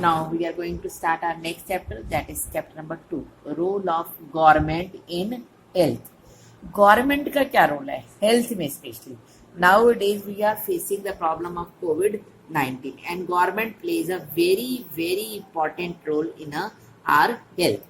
Now we are going to start our next chapter, that is chapter number 2, role of government in health. Government का क्या role है health में specially? Nowadays we are facing the problem of COVID-19 and government plays a very important role in our health.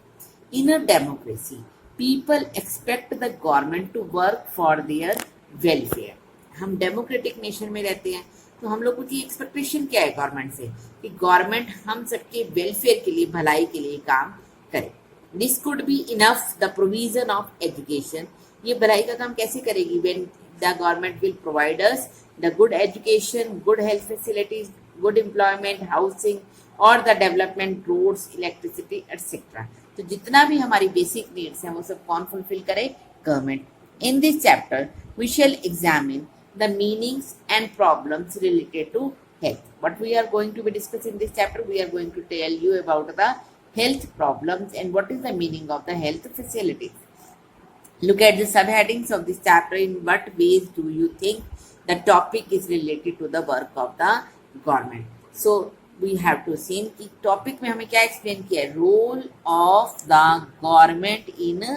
In a democracy, people expect the government to work for their welfare. हम democratic nation में रहते हैं, तो हम लोगों की expectation क्या है गवर्नमेंट से कि गवर्नमेंट हम सबके वेलफेयर के लिए, भलाई के लिए काम करे. This could be enough the provision of education. ये भलाई का काम कैसे करेगी? When the government will provide us the good education, good health facilities, good employment, housing और the development, roads, electricity etcetera. तो जितना भी हमारी बेसिक नीड्स हैं वो सब कौन फुलफिल करे? Government. In this chapter we shall examine the meanings and problems related to health. What we are going to be discussing in this chapter, we are going to tell you about the health problems and what is the meaning of the health facilities. Look at the subheadings of this chapter. In what ways do you think the topic is related to the work of the government? So we have to see कि topic में हमें क्या explain किया है? Role of the government in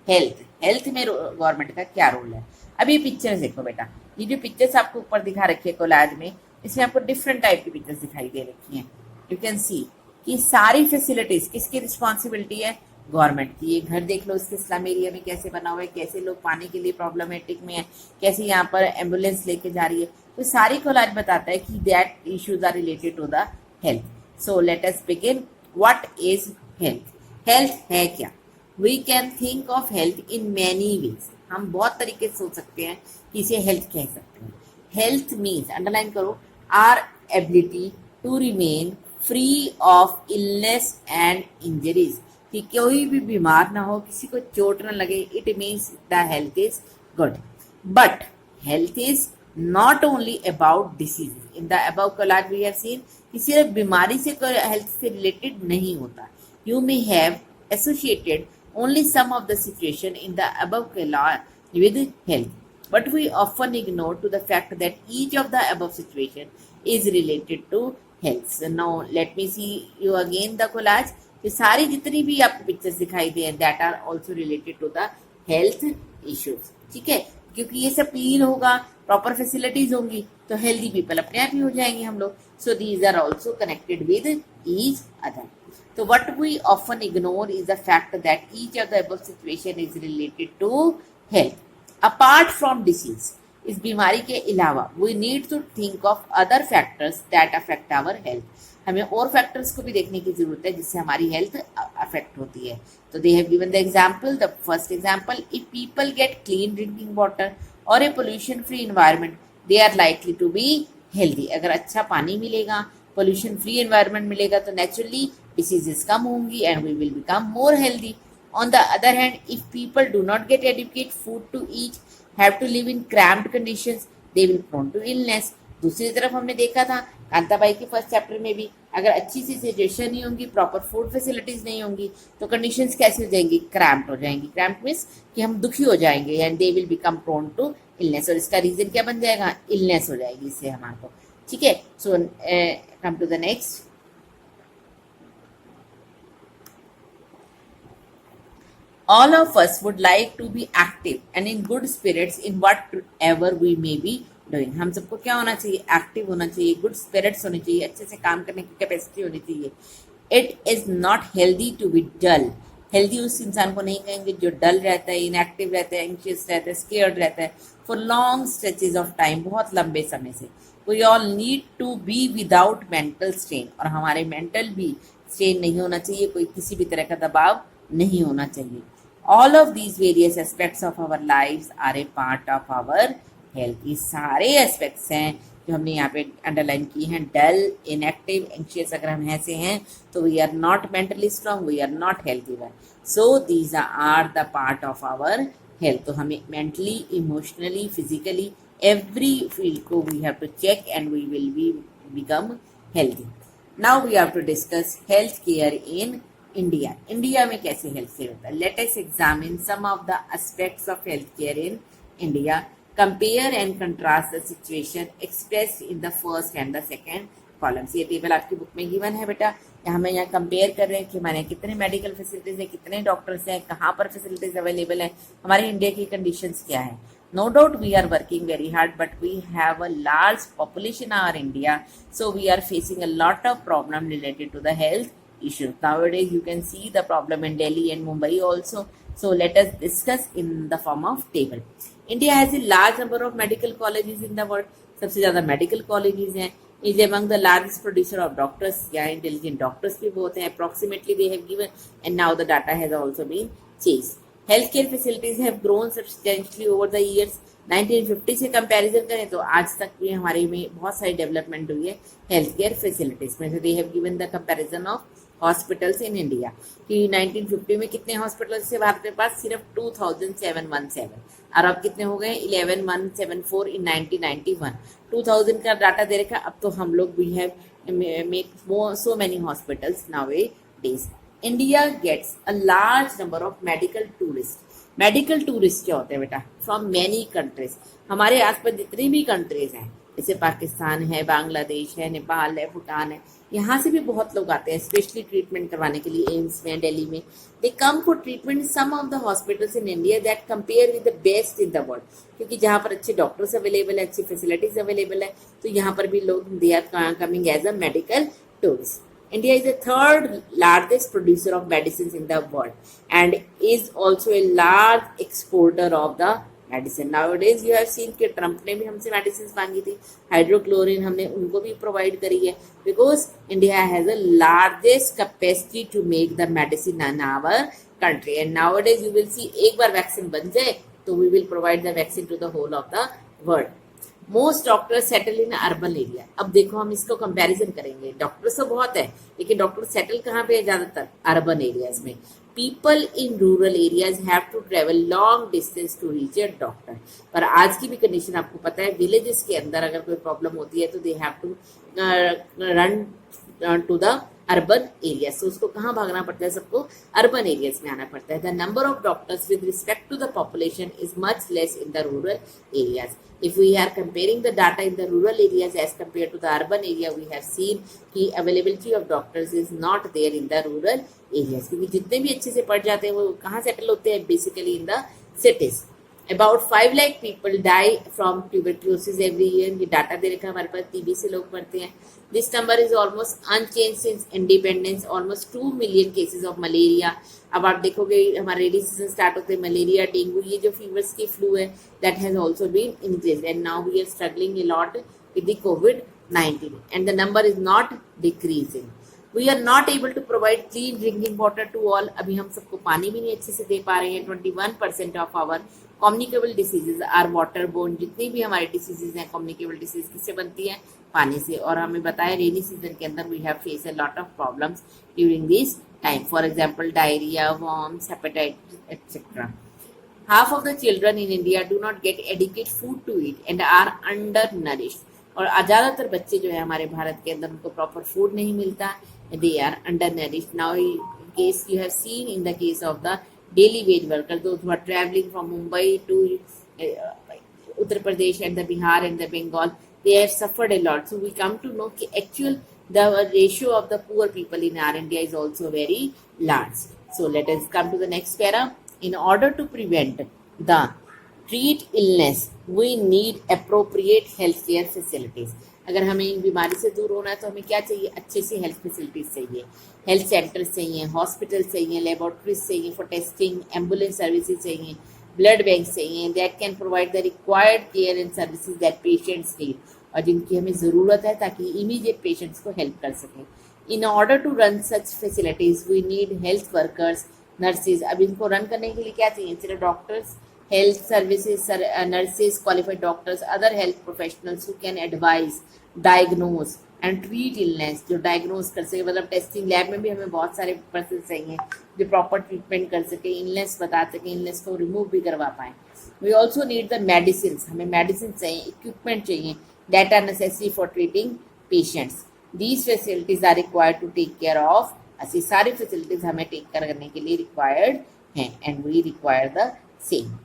health. Health में government का क्या role है? अब ये पिक्चर्स देखो बेटा, ये जो पिक्चर्स आपको ऊपर दिखा रखी है कोलाज में, इसमें आपको डिफरेंट टाइप की पिक्चर्स दिखाई दे रखी हैं. यू कैन सी कि सारी फैसिलिटीज किसकी रिस्पॉन्सिबिलिटी है? गवर्नमेंट की. ये घर देख लो इसके स्लम एरिया में कैसे बना हुआ है, कैसे लोग पानी के लिए प्रॉब्लमेटिक में है, कैसे यहाँ पर एम्बुलेंस लेके जा रही है. तो सारी कोलाज बताता है कि that issues are related to the health. So let us begin. What is health? Health है क्या? We can think of health in many ways. हम बहुत तरीके से सोच सकते हैं कि इसे हेल्थ कह सकते हैं. हेल्थ मीन्स, अंडरलाइन करो, our ability to remain free of illness and injuries. कि कोई भी बीमार ना हो, किसी को चोट ना लगे. It means the health is good. But health is not only about disease. In the above collage we have seen कि सिर्फ बीमारी से हेल्थ से रिलेटेड नहीं होता. You may have associated only some of the situation in the above collage with health, but we often ignore to the fact that each of the above situation is related to health. So now let me see you again the collage. ये सारी जितनी भी आपको pictures दिखाई दे that are also related to the health issues. ठीक है, क्योंकि ये सब क्लीन होगा, प्रॉपर फैसिलिटीज होंगी, तो हेल्दी पीपल अपने आप ही हो जाएंगे हम लोग. So these are also connected with each other. So what we often ignore is the fact that each of the above situation is related to health. Apart from disease, इस बीमारी के अलावा we need to think of other factors that affect our health. हमें और factors को भी देखने की जरूरत है जिससे हमारी हेल्थ अफेक्ट होती है. तो they have given the example. The first example, if people get clean drinking water or a pollution free environment, they are likely to be healthy. अगर अच्छा पानी मिलेगा, पोल्यूशन फ्री एनवायरनमेंट मिलेगा, तो नेचुरली डिसीजेस कम होंगी and we will become more healthy. On the other hand, if people do not get adequate food to eat, have to live in cramped conditions, they will prone to illness. दूसरी तरफ हमने देखा था कांताबाई के first chapter में भी, अगर अच्छी सी सिचुएशन नहीं होंगी, प्रॉपर फूड फैसिलिटीज नहीं होंगी, तो कंडीशंस कैसे हो जाएंगी? क्रैम्प्ड हो जाएंगी. क्रैम्प्ड मीन्स कि हम दुखी हो जाएंगे and they will become prone to illness. और इसका रीजन क्या बन जाएगा? इलनेस हो जाएगी इससे हमारे को. ठीक है. So come to the next. All of us would like to be active and in good spirits in whatever we may be doing. हम सबको क्या होना चाहिए? एक्टिव होना चाहिए, गुड स्पिरिट्स होनी चाहिए, अच्छे से काम करने की कैपेसिटी होनी चाहिए. It is not healthy to be dull. Healthy उस इंसान को नहीं कहेंगे जो डल रहता है, इनएक्टिव रहता है, एंशियस रहता है, स्केयर्ड रहता है for long stretches of time, बहुत लंबे समय से. We all need to be without mental strain. और हमारे मेंटल भी स्ट्रेन नहीं होना चाहिए, कोई किसी भी तरह का दबाव नहीं होना चाहिए. All of these various aspects of our lives are a part of our health. ये सारे एस्पेक्ट्स हैं जो हमने यहाँ पे अंडरलाइन की हैं. डल, इनएक्टिव, एंशियस अगर हम ऐसे हैं तो we are not mentally strong, we are not healthy one. So these are the part of our health. तो हमें mentally, emotionally, physically every field को we have to check and we will be become healthy. Now we have to discuss health care in India. India में कैसे health care होता है? Let us examine some of the aspects of health care in India. Compare and contrast the situation expressed in the first and the second columns. ये table आपकी book में given है बेटा। हमें यहाँ कंपेयर कर रहे हैं कि हमारे कितने मेडिकल फैसिलिटीज है, कितने डॉक्टर्स हैं, कहाँ पर फैसिलिटीज अवेलेबल है, हमारे इंडिया की कंडीशंस क्या है। No doubt we are working very hard, but we have a large population in our India, so we are facing a lot of problem related to the health issues. Nowadays, you can see the problem in Delhi and Mumbai also. So let us discuss in the form of table. India has a large number of medical colleges in the world. सबसे ज़्यादा medical colleges हैं. Is among the largest producer of doctors. यहाँ intelligent doctors भी बहुत हैं. Approximately they have given, and now the data has also been changed. Healthcare facilities have grown substantially over the years. 1950 से comparison करें तो आज तक भी हमारे में बहुत सारी डेवलपमेंट हुई है हेल्थ केयर फैसिलिटीज में। They have given the comparison of hospitals in India कि 1950 में कितने हॉस्पिटल्स थे भारत के पास, सिर्फ 2717, और अब कितने हो गए 11174 इन 1991। 2000 का डाटा दे रखा। अब तो हम लोग we have make so many hospitals nowadays. India gets a large number of medical tourists. Medical tourist क्या होते हैं बेटा? From many countries. हमारे आसपास जितनी भी कंट्रीज हैं, जैसे पाकिस्तान है, बांग्लादेश है, नेपाल है, भूटान है, यहाँ से भी बहुत लोग आते हैं स्पेशली ट्रीटमेंट करवाने के लिए एम्स में, दिल्ली में। They come for treatment some of the hospitals in India that compare with the best in the world, क्योंकि जहाँ पर अच्छे डॉक्टर्स अवेलेबल है, अच्छी फैसिलिटीज अवेलेबल है, तो यहाँ पर भी लोग they are coming as a medical tourist. India is the third largest producer of medicines in the world and is also a large exporter of the medicine. Nowadays you have seen कि Trump ने भी हमसे medicines मांगी थी, हाइड्रोक्लोरिन हमने उनको भी provide करी है, because India has the largest capacity to make the medicine in our country. And nowadays you will see एक बार वैक्सीन बन जाए तो we will provide the vaccine to the whole of the world. Most doctors settle in urban area. अब देखो हम इसको comparison करेंगे, doctors तो बहुत है लेकिन डॉक्टर सेटल कहाँ पे है ज्यादातर? अर्बन एरियाज में। People in rural areas have to travel long distance to reach a doctor. पर आज की भी कंडीशन आपको पता है, विलेजेस के अंदर अगर कोई प्रॉब्लम होती है तो they have to run to the urban areas. तो उसको कहाँ भागना पड़ता है? सबको अर्बन एरियाज में आना पड़ता है। The number of doctors with respect to the population is much less in the rural areas. If we are comparing the data in the rural areas as compared to the urban area, we have seen कि availability of doctors is not there in the rural areas, क्योंकि जितने भी अच्छे से पढ़ जाते हैं वो कहाँ सेटल होते हैं? Basically in the cities. About 5 lakh people die from tuberculosis every year. ये डाटा दे रखा है हमारे पास, टीबी से लोग मरते हैं। This number is almost unchanged since independence. Almost 2 million cases of malaria. अब आप देखोगे हमारे रेनी सीजन स्टार्ट होते हैं, मलेरिया, डेंगू, ये जो फीवर्स की फ्लू है, that has also been increased, and now we are struggling a lot with the COVID-19, and the number is not decreasing. We are not able to provide clean drinking water to all. अभी हम सबको पानी भी नहीं अच्छे से दे पा रहे हैं। 21% of our communicable diseases are waterborne. जितनी भी हमारी डिसीजेज हैं communicable disease किससे बनती है? पानी से। और हमें बताया रेनी सीजन के अंदर we have faced a lot of problems during this time. For example, diarrhea, worms, hepatitis, etc. Half of the children in India do not get adequate food to eat and are undernourished. और ज़्यादातर बच्चे जो है हमारे भारत के अंदर उनको proper food नहीं मिलता, they are undernourished. Now in case you have seen in the case of the daily wage workers, those who are traveling from Mumbai to Uttar Pradesh and the Bihar and the Bengal, they have suffered a lot. So we come to know कि actual the ratio of the poor people in our India is also very large. So let us come to the next para. In order to prevent the treat illness, we need appropriate healthcare facilities. अगर हमें इन बीमारी से दूर होना है तो हमें क्या चाहिए? अच्छे से हेल्थ फैसिलिटीज चाहिए, हेल्थ सेंटर्स चाहिए, हॉस्पिटल चाहिए, लेबोरेटरीज चाहिए फॉर टेस्टिंग, एम्बुलेंस सर्विसेज चाहिए, ब्लड बैंक चाहिए, that can provide the required care and services that patients need, और जिनकी हमें ज़रूरत है ताकि इमीडिएट पेशेंट्स को हेल्प कर सकें। In order to run such facilities we need health workers, nurses. अब इनको रन करने के लिए क्या चाहिए? सिर्फ doctors, health services, nurses, qualified doctors, other health professionals who can advise, diagnose and treat illness, जो diagnose कर सके, मतलब टेस्टिंग लैब में भी हमें बहुत सारे पर्सन चाहिए जो प्रॉपर ट्रीटमेंट कर सके, इलनेस बता सके, इलनेस को रिमूव भी करवा पाएँ। We also need the medicine, हमें मेडिसिन चाहिए, इक्विपमेंट चाहिए, data necessary for treating patients. These facilities are required to take care of, ऐसी सारी फैसिलिटीज हमें टेक केयर करने के लिए रिक्वायर्ड हैं, and we require the same.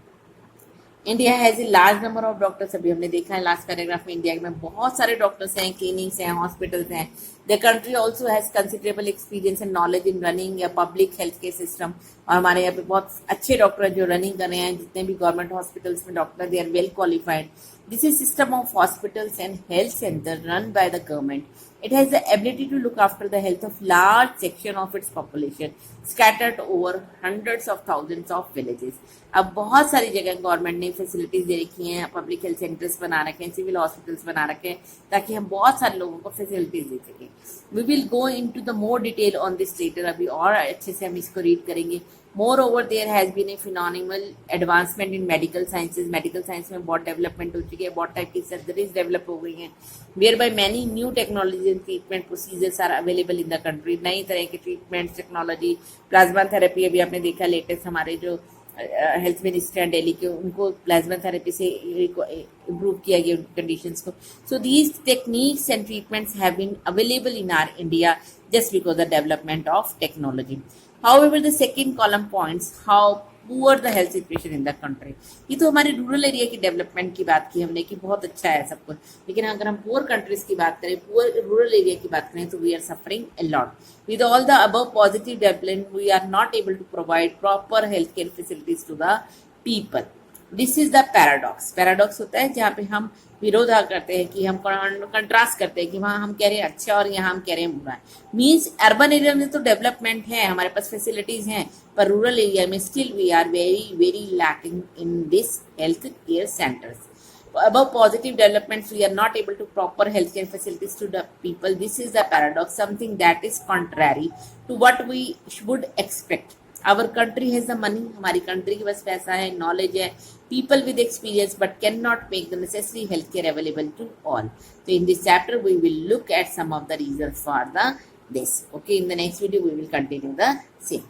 India has a large number of doctors, अभी हमने देखा है लास्ट पैराग्राफ में, इंडिया में बहुत सारे डॉक्टर्स हैं, क्लिनिक्स हैं, हॉस्पिटल्स हैं. The country also has considerable experience and knowledge in running a public health care system. और हमारे यहाँ पे बहुत अच्छे डॉक्टर हैं जो रनिंग कर रहे हैं. जितने भी गवर्नमेंट हॉस्पिटल्स में doctor, they are well qualified. This is system of hospitals and health center run by the government. It has the ability to look after the health of large section of its population scattered over hundreds of thousands of villages. अब बहुत सारी जगह government ने facilities दे रखी हैं, public health centres बना रखे हैं, सिविल हॉस्पिटल्स बना रखे हैं ताकि हम बहुत सारे लोगों को फैसिलिटीज दे सकें. We will go into the more detail on this letter, अभी और अच्छे से हम इसको रीड करेंगे. Moreover, there has been a phenomenal advancement in medical sciences. Medical science में बहुत डेवलपमेंट हो चुकी है, बहुत टाइप की सर्जरीज डेवलप हो गई हैं. Whereby many new technologies and treatment procedures are available in the country. नई तरह के ट्रीटमेंट टेक्नोलॉजी, प्लाज्मा थेरेपी, अभी आपने देखा लेटेस्ट हमारे जो हेल्थ मिनिस्टर हैं दिल्ली के, उनको प्लाज्मा थेरेपी से इम्प्रूव किया गया उनकी कंडीशंस को. So these techniques and treatments have been available in our India just because the development of technology. However, the second column points how poor the health situation in the country. ये तो हमारे rural area की development की बात की हमने कि बहुत अच्छा है सब कुछ, लेकिन अगर हम पुअर कंट्रीज की बात करें, पुअर रूरल एरिया की बात करें, तो we are suffering a lot. With all the above positive development, we are not able to provide proper healthcare facilities to the people. This is the paradox. Paradox होता है जहाँ पे हम विरोधा करते हैं, कि हम कंट्रास्ट करते हैं कि वहाँ हम कह रहे हैं अच्छा और यहाँ हम कह रहे हैं बुरा है. मीन्स अर्बन एरिया में तो डेवलपमेंट है, हमारे पास फैसिलिटीज हैं, पर रूरल एरिया में still we are very very lacking in this health care centres. Above positive developments, we are not able to proper healthcare facilities to the people. This is the paradox, something that is contrary to what we would expect. Our country has the money, हमारी country के पास पैसा है, knowledge है, people with experience, but cannot make the necessary healthcare available to all. So in this chapter, we will look at some of the reasons for this. Okay, in the next video, we will continue the same.